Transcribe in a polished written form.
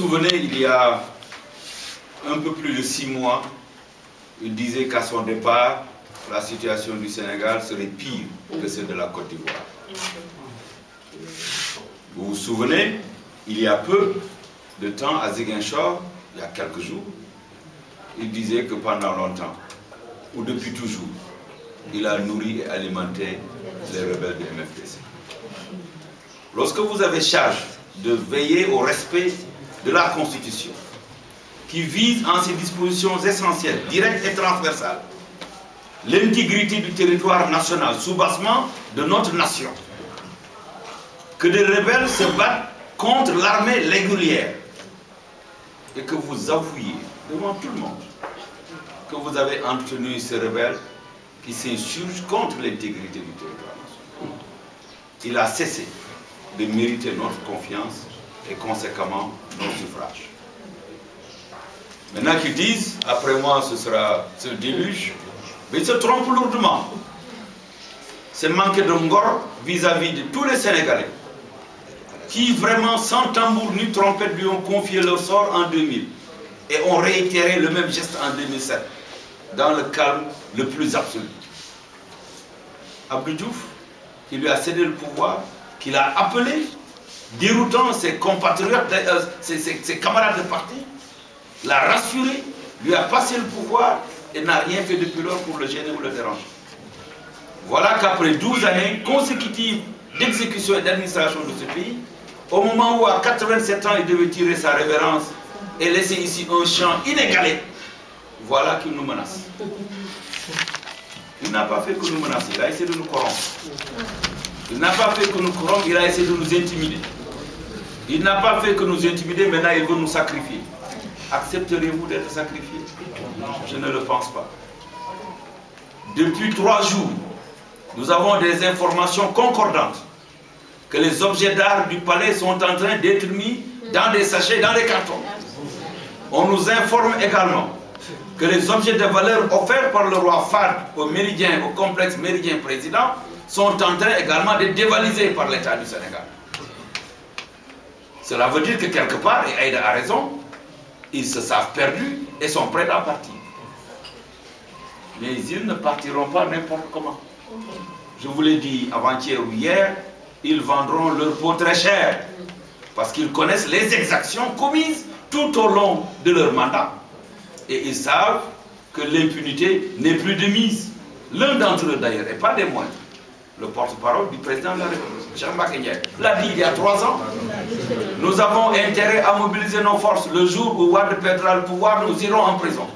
souvenez, il y a un peu plus de 6 mois, il disait qu'à son départ, la situation du Sénégal serait pire que celle de la Côte d'Ivoire. Vous vous souvenez, il y a peu de temps, à Ziguinchor, il y a quelques jours, il disait que pendant longtemps, ou depuis toujours, il a nourri et alimenté les rebelles du MFDC. Lorsque vous avez charge de veiller au respect de la Constitution, qui vise en ses dispositions essentielles, directes et transversales, l'intégrité du territoire national, soubassement de notre nation, que des rebelles se battent contre l'armée régulière et que vous avouiez devant tout le monde que vous avez entretenu ces rebelles qui s'insurgent contre l'intégrité du territoire national. Il a cessé de mériter notre confiance et conséquemment nos suffrages. Maintenant qu'ils disent, après moi ce sera ce déluge, mais ils se trompent lourdement. C'est manquer de ngor vis-à-vis de tous les Sénégalais qui vraiment sans tambour ni trompette lui ont confié leur sort en 2000 et ont réitéré le même geste en 2007 dans le calme le plus absolu. Abdou Diouf, qui lui a cédé le pouvoir, qu'il a appelé, déroutant ses compatriotes, ses camarades de parti, l'a rassuré, lui a passé le pouvoir et n'a rien fait depuis lors pour le gêner ou le déranger. Voilà qu'après 12 années consécutives d'exécution et d'administration de ce pays, au moment où à 87 ans il devait tirer sa révérence et laisser ici un champ inégalé, voilà qu'il nous menace. Il n'a pas fait que nous menacer, il a essayé de nous corrompre. Il n'a pas fait que nous corrompre, il a essayé de nous intimider. Il n'a pas fait que nous intimider, maintenant il veut nous sacrifier. Accepterez-vous d'être sacrifié? Je ne le pense pas. Depuis 3 jours, nous avons des informations concordantes que les objets d'art du palais sont en train d'être mis dans des sachets, dans des cartons. On nous informe également que les objets de valeur offerts par le roi Fahd au Méridien, au complexe Méridien Président, sont en train également d'être dévalisés par l'État du Sénégal. Cela veut dire que quelque part, et Aïda a raison, ils se savent perdus et sont prêts à partir. Mais ils ne partiront pas n'importe comment. Je vous l'ai dit avant-hier ou hier, ils vendront leur peau très cher parce qu'ils connaissent les exactions commises tout au long de leur mandat. Et ils savent que l'impunité n'est plus de mise. L'un d'entre eux d'ailleurs, et pas des moindres, le porte-parole du président de la République, Jean-Marc Ndiaye, l'a dit il y a 3 ans. Nous avons intérêt à mobiliser nos forces. Le jour où Wade perdra le pouvoir, nous irons en prison.